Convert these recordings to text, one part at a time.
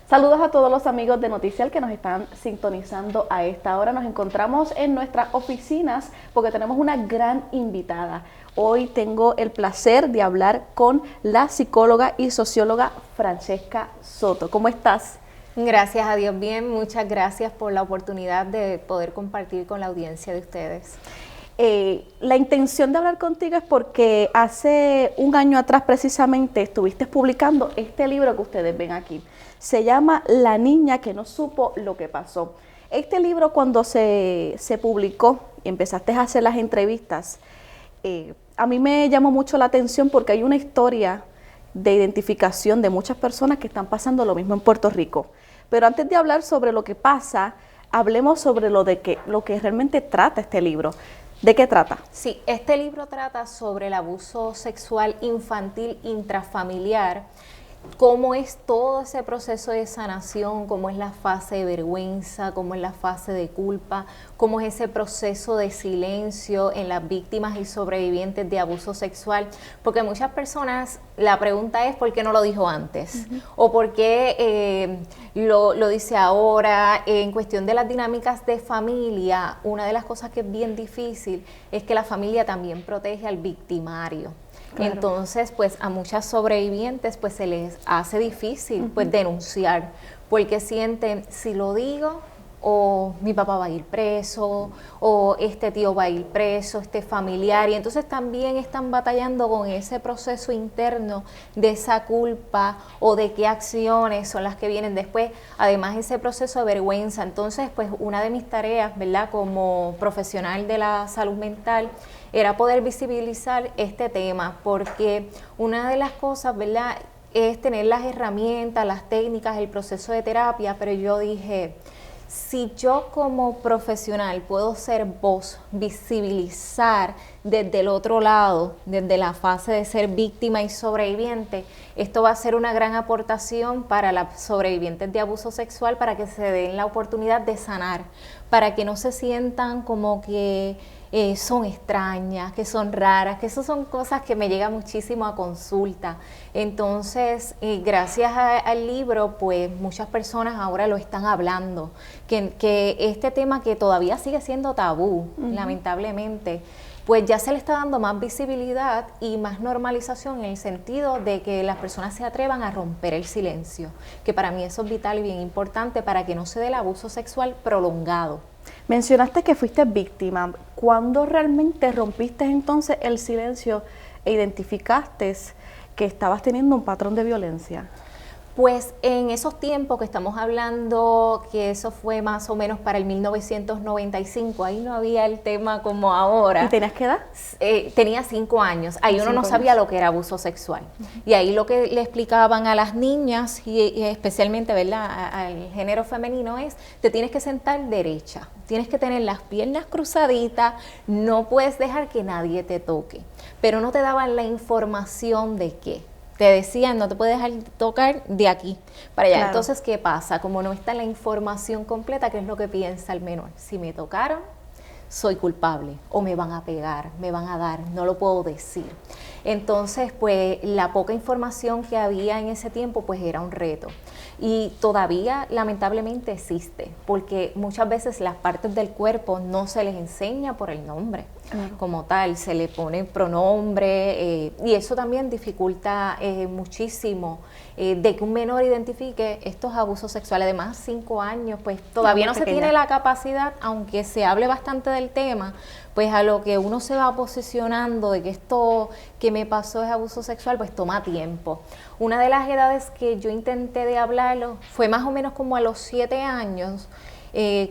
Saludos a todos los amigos de Noticial que nos están sintonizando a esta hora. Nos encontramos en nuestras oficinas porque tenemos una gran invitada. Hoy tengo el placer de hablar con la psicóloga y socióloga Francesca Soto. ¿Cómo estás? Gracias a Dios, bien. Muchas gracias por la oportunidad de poder compartir con la audiencia de ustedes. La intención de hablar contigo es porque hace un año atrás precisamente estuviste publicando este libro que ustedes ven aquí. Se llama La niña que no supo lo que pasó. Este libro, cuando se publicó y empezaste a hacer las entrevistas, a mí me llamó mucho la atención porque hay una historia de identificación de muchas personas que están pasando lo mismo en Puerto Rico. Pero antes de hablar sobre lo que pasa, hablemos sobre lo que realmente trata este libro. ¿De qué trata? Sí, este libro trata sobre el abuso sexual infantil intrafamiliar, cómo es todo ese proceso de sanación, cómo es la fase de vergüenza, cómo es la fase de culpa, cómo es ese proceso de silencio en las víctimas y sobrevivientes de abuso sexual, porque muchas personas, la pregunta es ¿por qué no lo dijo antes? O ¿por qué lo dice ahora? En cuestión de las dinámicas de familia, una de las cosas que es bien difícil es que la familia también protege al victimario. Claro. Entonces, pues a muchas sobrevivientes pues se les hace difícil pues denunciar, porque sienten, si lo digo, o mi papá va a ir preso, o este tío va a ir preso, este familiar, y entonces también están batallando con ese proceso interno de esa culpa o de qué acciones son las que vienen después, además ese proceso de vergüenza. Entonces, pues una de mis tareas, ¿verdad?, como profesional de la salud mental, era poder visibilizar este tema, porque una de las cosas, ¿verdad?, es tener las herramientas, las técnicas, el proceso de terapia, pero yo dije, si yo como profesional puedo ser voz, visibilizar desde el otro lado, desde la fase de ser víctima y sobreviviente, esto va a ser una gran aportación para las sobrevivientes de abuso sexual, para que se den la oportunidad de sanar, para que no se sientan como que son extrañas, que son raras, que esas son cosas que me llegan muchísimo a consulta. Entonces, gracias al libro, pues muchas personas ahora lo están hablando, que este tema que todavía sigue siendo tabú, lamentablemente, pues ya se le está dando más visibilidad y más normalización en el sentido de que las personas se atrevan a romper el silencio, que para mí eso es vital y bien importante para que no se dé el abuso sexual prolongado. Mencionaste que fuiste víctima. ¿Cuándo realmente rompiste entonces el silencio e identificaste que estabas teniendo un patrón de violencia? Pues en esos tiempos que estamos hablando, que eso fue más o menos para el 1995, ahí no había el tema como ahora. ¿Y tenías qué edad? Tenía 5 años, ahí uno no sabía lo que era abuso sexual. Y ahí lo que le explicaban a las niñas, y especialmente, ¿verdad?, al género femenino es, te tienes que sentar derecha, tienes que tener las piernas cruzaditas, no puedes dejar que nadie te toque. Pero no te daban la información de qué. Te decían, no te puedes dejar tocar de aquí para allá. Claro. Entonces, ¿qué pasa? Como no está la información completa, ¿qué es lo que piensa el menor? Si me tocaron, soy culpable, o me van a pegar, me van a dar, no lo puedo decir. Entonces, pues, la poca información que había en ese tiempo, pues, era un reto. Y todavía, lamentablemente, existe, porque muchas veces las partes del cuerpo no se les enseña por el nombre. Claro. Como tal, se le pone pronombre y eso también dificulta muchísimo de que un menor identifique estos abusos sexuales. Además, 5 años, pues todavía no se tiene la capacidad, aunque se hable bastante del tema, pues a lo que uno se va posicionando de que esto que me pasó es abuso sexual, pues toma tiempo. Una de las edades que yo intenté de hablarlo fue más o menos como a los 7 años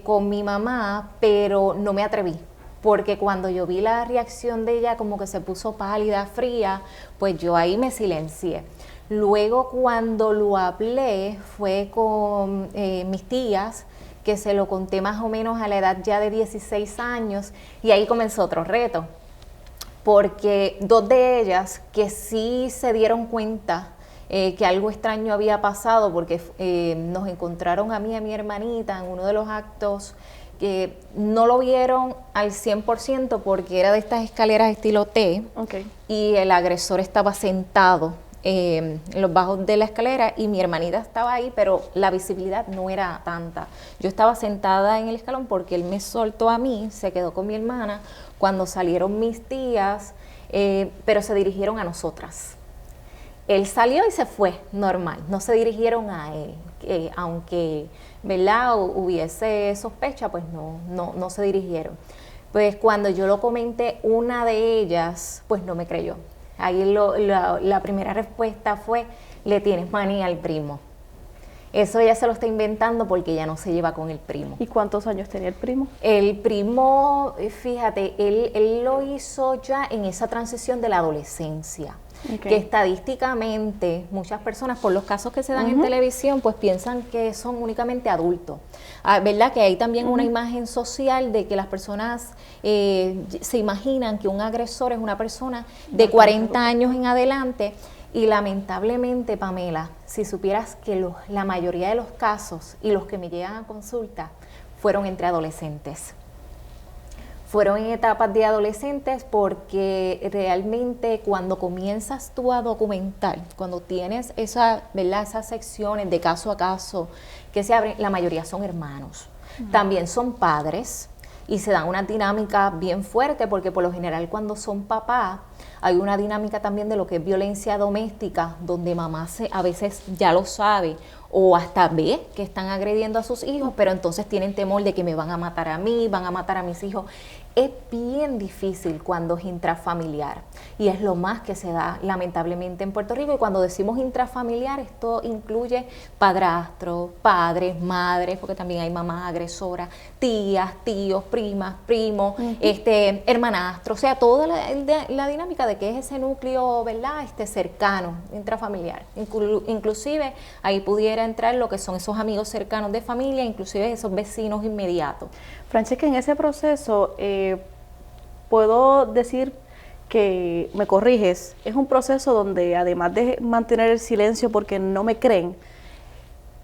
con mi mamá, pero no me atreví. Porque cuando yo vi la reacción de ella como que se puso pálida, fría, pues yo ahí me silencié. Luego cuando lo hablé fue con mis tías, que se lo conté más o menos a la edad ya de 16 años y ahí comenzó otro reto. Porque 2 de ellas que sí se dieron cuenta que algo extraño había pasado, porque nos encontraron a mí y a mi hermanita en uno de los actos, que no lo vieron al 100% porque era de estas escaleras estilo T, y el agresor estaba sentado en los bajos de la escalera y mi hermanita estaba ahí, pero la visibilidad no era tanta. Yo estaba sentada en el escalón porque él me soltó a mí, se quedó con mi hermana. Cuando salieron mis tías, pero se dirigieron a nosotras. Él salió y se fue, normal, no se dirigieron a él, aunque, ¿verdad?, hubiese sospecha, pues no se dirigieron. Pues cuando yo lo comenté, una de ellas, pues no me creyó. Ahí la primera respuesta fue, le tienes manía al primo. Eso ella se lo está inventando porque ella no se lleva con el primo. ¿Y cuántos años tenía el primo? El primo, fíjate, él lo hizo ya en esa transición de la adolescencia. Okay. Que estadísticamente muchas personas, por los casos que se dan en televisión, pues piensan que son únicamente adultos. ¿Verdad? Que hay también una imagen social de que las personas se imaginan que un agresor es una persona de 40 años en adelante. Y lamentablemente, Pamela, si supieras que la mayoría de los casos y los que me llegan a consulta fueron entre adolescentes. Fueron en etapas de adolescentes porque realmente cuando comienzas tú a documentar, cuando tienes ¿verdad?, esas secciones de caso a caso que se abren, la mayoría son hermanos. También son padres y se dan una dinámica bien fuerte porque por lo general cuando son papás hay una dinámica también de lo que es violencia doméstica, donde mamá a veces ya lo sabe o hasta ve que están agrediendo a sus hijos, pero entonces tienen temor de que me van a matar a mí, van a matar a mis hijos. Es bien difícil cuando es intrafamiliar y es lo más que se da lamentablemente en Puerto Rico. Y cuando decimos intrafamiliar, esto incluye padrastros, padres, madres, porque también hay mamás agresoras, tías, tíos, primas, primos, hermanastros, o sea, toda la dinámica de que es ese núcleo, ¿verdad?, cercano, intrafamiliar. Inclusive ahí pudiera entrar lo que son esos amigos cercanos de familia, inclusive esos vecinos inmediatos. Francesca, en ese proceso, puedo decir que, me corriges, es un proceso donde además de mantener el silencio porque no me creen,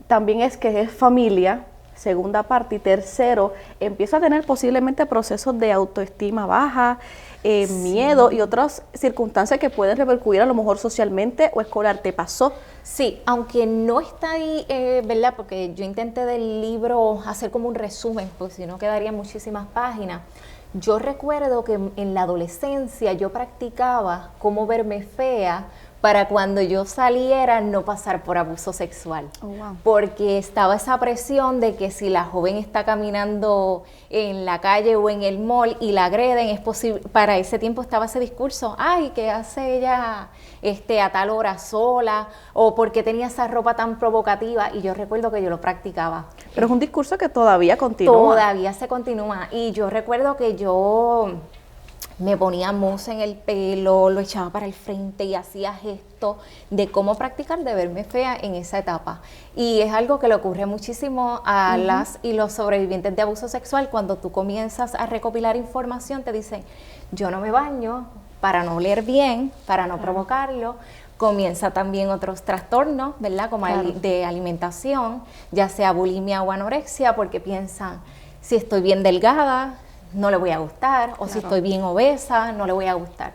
también es que es familia, segunda parte, y tercero, empiezo a tener posiblemente procesos de autoestima baja, miedo y otras circunstancias que pueden repercutir a lo mejor socialmente o escolar. ¿Te pasó? Sí, aunque no está ahí, ¿verdad? Porque yo intenté del libro hacer como un resumen, porque si no quedarían muchísimas páginas. Yo recuerdo que en la adolescencia yo practicaba cómo verme fea para cuando yo saliera no pasar por abuso sexual. Oh, wow. Porque estaba esa presión de que si la joven está caminando en la calle o en el mall y la agreden, es posible, para ese tiempo estaba ese discurso, ay, ¿qué hace ella a tal hora sola? O ¿por qué tenía esa ropa tan provocativa? Y yo recuerdo que yo lo practicaba. Pero es un discurso que todavía continúa. Todavía se continúa. Y yo recuerdo que yo me ponía mousse en el pelo, lo echaba para el frente y hacía gestos de cómo practicar de verme fea en esa etapa. Y es algo que le ocurre muchísimo a las y los sobrevivientes de abuso sexual. Cuando tú comienzas a recopilar información, te dicen, yo no me baño para no oler bien, para no provocarlo. Comienza también otros trastornos, ¿verdad? Como de alimentación, ya sea bulimia o anorexia, porque piensan, si estoy bien delgada, no le voy a gustar, o si estoy bien obesa, no le voy a gustar.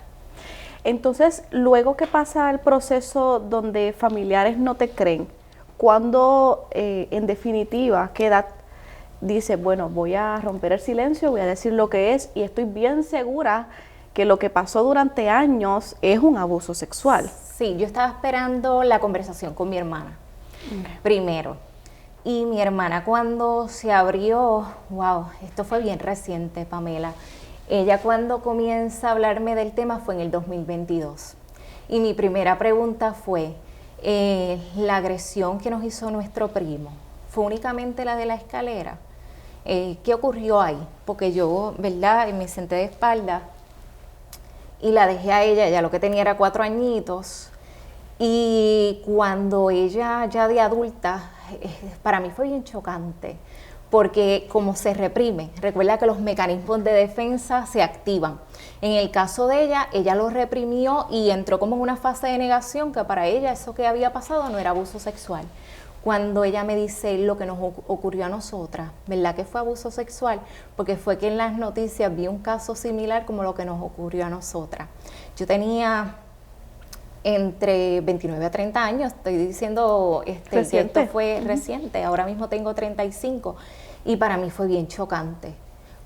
Entonces, luego que pasa el proceso donde familiares no te creen, cuando en definitiva, ¿qué edad dices, bueno, voy a romper el silencio, voy a decir lo que es y estoy bien segura que lo que pasó durante años es un abuso sexual? Sí, yo estaba esperando la conversación con mi hermana, primero. Y mi hermana cuando se abrió, wow, esto fue bien reciente, Pamela. Ella cuando comienza a hablarme del tema fue en el 2022. Y mi primera pregunta fue, la agresión que nos hizo nuestro primo, ¿fue únicamente la de la escalera? ¿Qué ocurrió ahí? Porque yo, ¿verdad?, me senté de espalda y la dejé a ella, ya lo que tenía era 4 añitos. Y cuando ella ya de adulta, para mí fue bien chocante, porque como se reprime, recuerda que los mecanismos de defensa se activan. En el caso de ella lo reprimió y entró como en una fase de negación, que para ella eso que había pasado no era abuso sexual. Cuando ella me dice lo que nos ocurrió a nosotras, ¿verdad que fue abuso sexual? Porque fue que en las noticias vi un caso similar como lo que nos ocurrió a nosotras. Yo tenía entre 29 a 30 años, estoy diciendo que esto fue reciente, ahora mismo tengo 35, y para mí fue bien chocante,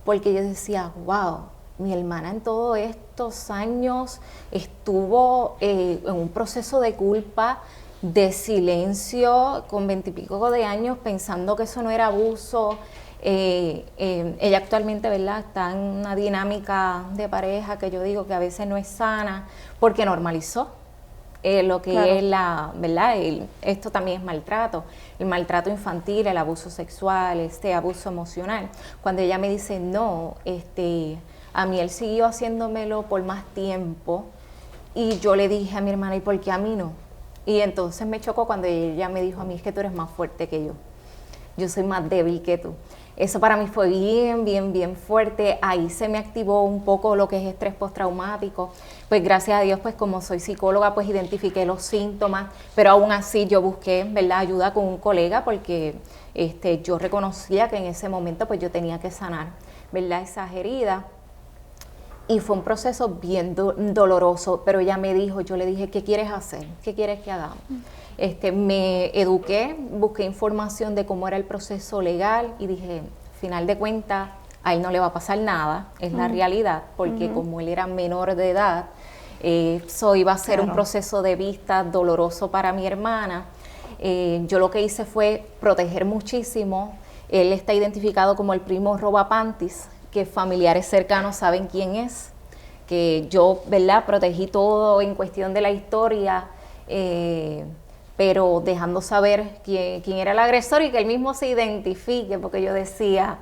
porque yo decía, wow, mi hermana en todos estos años estuvo en un proceso de culpa, de silencio, con 20 y pico de años, pensando que eso no era abuso. Ella actualmente, ¿verdad?, está en una dinámica de pareja que yo digo que a veces no es sana, porque normalizó lo que claro. Es la, ¿verdad? Esto también es maltrato, el maltrato infantil, el abuso sexual, abuso emocional. Cuando ella me dice, no, a mí él siguió haciéndomelo por más tiempo, y yo le dije a mi hermana, ¿y por qué a mí no? Y entonces me chocó cuando ella me dijo a mí, es que tú eres más fuerte que yo soy más débil que tú. Eso para mí fue bien fuerte. Ahí se me activó un poco lo que es estrés postraumático. Pues gracias a Dios, pues como soy psicóloga, pues identifiqué los síntomas, pero aún así yo busqué, ¿verdad?, ayuda con un colega, porque yo reconocía que en ese momento pues yo tenía que sanar, ¿verdad?, esas heridas. Y fue un proceso bien doloroso, pero ella me dijo, yo le dije, ¿qué quieres hacer? ¿Qué quieres que hagamos? Me eduqué, busqué información de cómo era el proceso legal y dije, final de cuentas, a él no le va a pasar nada, es la realidad, porque como él era menor de edad, eso iba a ser un proceso de vista doloroso para mi hermana. Yo lo que hice fue proteger muchísimo. Él está identificado como el primo robapantis, que familiares cercanos saben quién es, que yo, ¿verdad?, protegí todo en cuestión de la historia, pero dejando saber quién era el agresor y que él mismo se identifique, porque yo decía,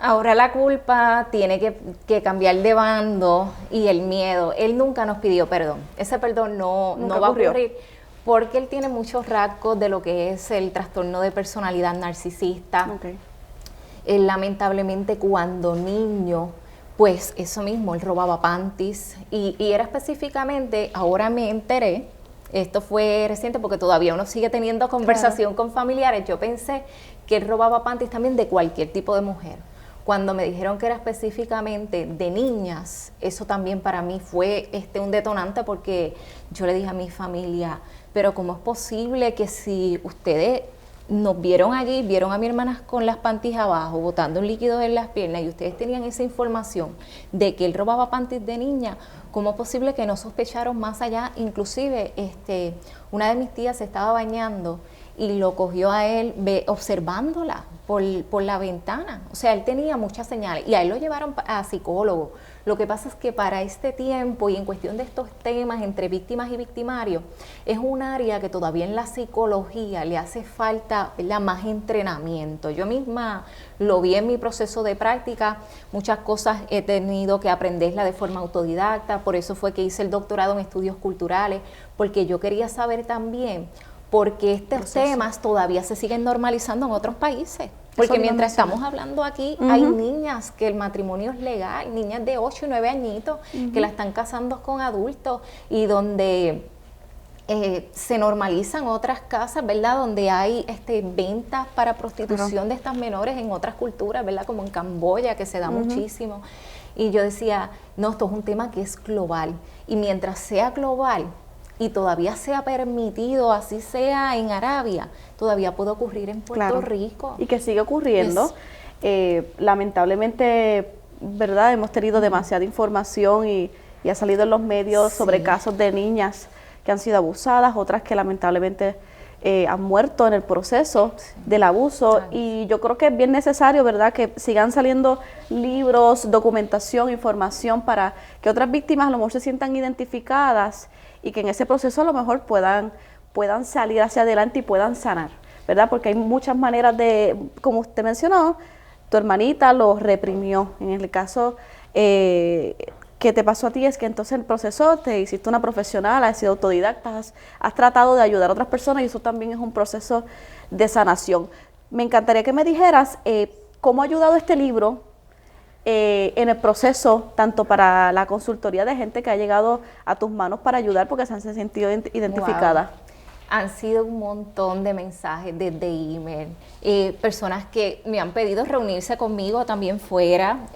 ahora la culpa tiene que cambiar de bando y el miedo. Él nunca nos pidió perdón, ese perdón no va a ocurrir, porque él tiene muchos rasgos de lo que es el trastorno de personalidad narcisista. Okay. Él lamentablemente cuando niño, pues eso mismo, él robaba panties y era específicamente, ahora me enteré, esto fue reciente porque todavía uno sigue teniendo conversación con familiares, yo pensé que él robaba panties también de cualquier tipo de mujer. Cuando me dijeron que era específicamente de niñas, eso también para mí fue un detonante, porque yo le dije a mi familia, pero ¿cómo es posible que si ustedes nos vieron allí, vieron a mi hermana con las panties abajo, botando un líquido en las piernas, y ustedes tenían esa información de que él robaba panties de niña, ¿cómo es posible que no sospecharon más allá? Inclusive, una de mis tías se estaba bañando y lo cogió a él observándola por la ventana. O sea, él tenía muchas señales y a él lo llevaron a psicólogo. Lo que pasa es que para este tiempo y en cuestión de estos temas entre víctimas y victimarios, es un área que todavía en la psicología le hace falta, ¿verdad?, más entrenamiento. Yo misma lo vi en mi proceso de práctica, muchas cosas he tenido que aprenderla de forma autodidacta, por eso fue que hice el doctorado en estudios culturales, porque yo quería saber también porque estos temas todavía se siguen normalizando en otros países. Porque mientras estamos hablando aquí, hay niñas que el matrimonio es legal, niñas de 8 y 9 añitos que la están casando con adultos, y donde se normalizan otras casas, ¿verdad?, donde hay ventas para prostitución de estas menores en otras culturas, ¿verdad?, como en Camboya, que se da muchísimo. Y yo decía, no, esto es un tema que es global, y mientras sea global y todavía sea permitido, así sea en Arabia, todavía puede ocurrir en Puerto Rico. Y que sigue ocurriendo. Lamentablemente, ¿verdad?, hemos tenido demasiada información y ha salido en los medios sobre casos de niñas que han sido abusadas, otras que lamentablemente han muerto en el proceso del abuso. Y yo creo que es bien necesario, ¿verdad?, que sigan saliendo libros, documentación, información, para que otras víctimas a lo mejor se sientan identificadas y que en ese proceso a lo mejor puedan salir hacia adelante y puedan sanar, ¿verdad? Porque hay muchas maneras de, como usted mencionó, tu hermanita lo reprimió. En el caso que te pasó a ti es que entonces el proceso te hiciste una profesional, has sido autodidacta, has tratado de ayudar a otras personas, y eso también es un proceso de sanación. Me encantaría que me dijeras cómo ha ayudado este libro en el proceso, tanto para la consultoría de gente que ha llegado a tus manos para ayudar porque se han sentido identificadas. Wow. Han sido un montón de mensajes desde email, personas que me han pedido reunirse conmigo también fuera,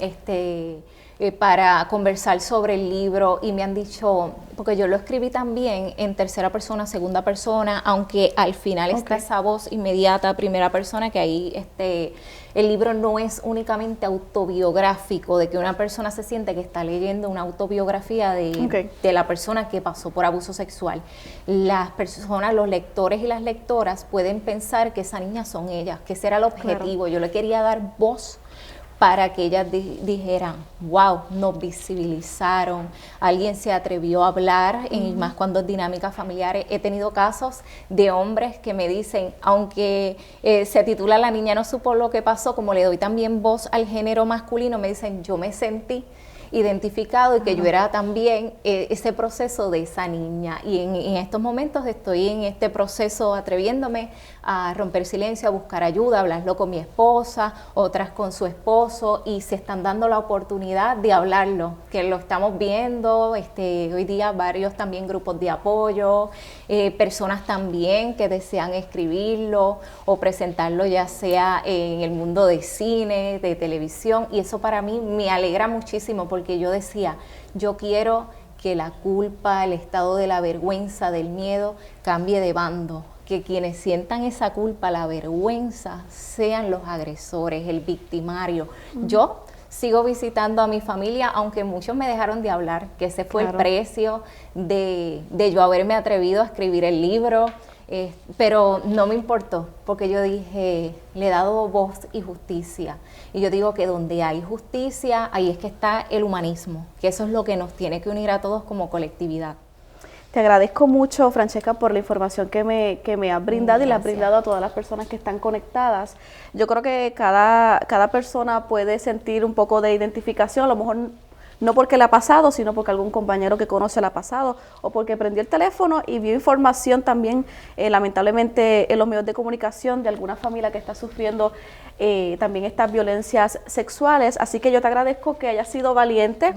para conversar sobre el libro y me han dicho, porque yo lo escribí también en tercera persona, segunda persona, aunque al final está esa voz inmediata, primera persona, que ahí el libro no es únicamente autobiográfico, de que una persona se siente que está leyendo una autobiografía de la persona que pasó por abuso sexual. Las personas, los lectores y las lectoras pueden pensar que esa niña son ellas, que ese era el objetivo. Yo le quería dar voz para que ellas dijeran, wow, nos visibilizaron, alguien se atrevió a hablar, y más cuando es dinámicas familiares. He tenido casos de hombres que me dicen, aunque se titula La niña no supo lo que pasó, como le doy también voz al género masculino, me dicen, yo me sentí identificado y que yo era también ese proceso de esa niña. Y en estos momentos estoy en este proceso atreviéndome a romper silencio, a buscar ayuda, a hablarlo con mi esposa, otras con su esposo, y se están dando la oportunidad de hablarlo, que lo estamos viendo, hoy día varios también grupos de apoyo, personas también que desean escribirlo o presentarlo ya sea en el mundo de cine, de televisión, y eso para mí me alegra muchísimo porque yo decía, yo quiero que la culpa, el estado de la vergüenza, del miedo, cambie de bando, que quienes sientan esa culpa, la vergüenza, sean los agresores, el victimario. Yo sigo visitando a mi familia, aunque muchos me dejaron de hablar, que ese fue el precio de yo haberme atrevido a escribir el libro, pero no me importó, porque yo dije, le he dado voz y justicia. Y yo digo que donde hay justicia, ahí es que está el humanismo, que eso es lo que nos tiene que unir a todos como colectividad. Te agradezco mucho, Francesca, por la información que me has brindado y le has brindado a todas las personas que están conectadas. Yo creo que cada persona puede sentir un poco de identificación, a lo mejor no porque le ha pasado, sino porque algún compañero que conoce le ha pasado, o porque prendió el teléfono y vio información también, lamentablemente, en los medios de comunicación de alguna familia que está sufriendo también estas violencias sexuales. Así que yo te agradezco que hayas sido valiente,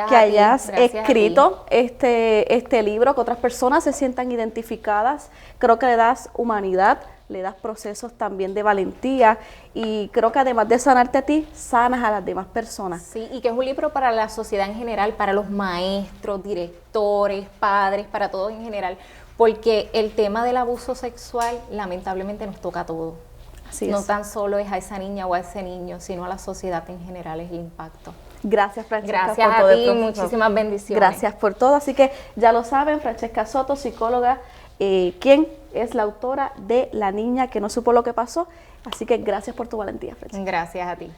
que hayas escrito este libro, que otras personas se sientan identificadas. Creo que le das humanidad, le das procesos también de valentía, y creo que además de sanarte a ti, sanas a las demás personas. Sí, y que es un libro para la sociedad en general, para los maestros, directores, padres, para todos en general, porque el tema del abuso sexual lamentablemente nos toca a todos. No tan solo es a esa niña o a ese niño, sino a la sociedad en general es el impacto. Gracias, Francesca. Gracias por todo a ti, muchísimas bendiciones. Gracias por todo. Así que ya lo saben, Francesca Soto, psicóloga, quien es la autora de La niña que no supo lo que pasó. Así que gracias por tu valentía, Francesca. Gracias a ti.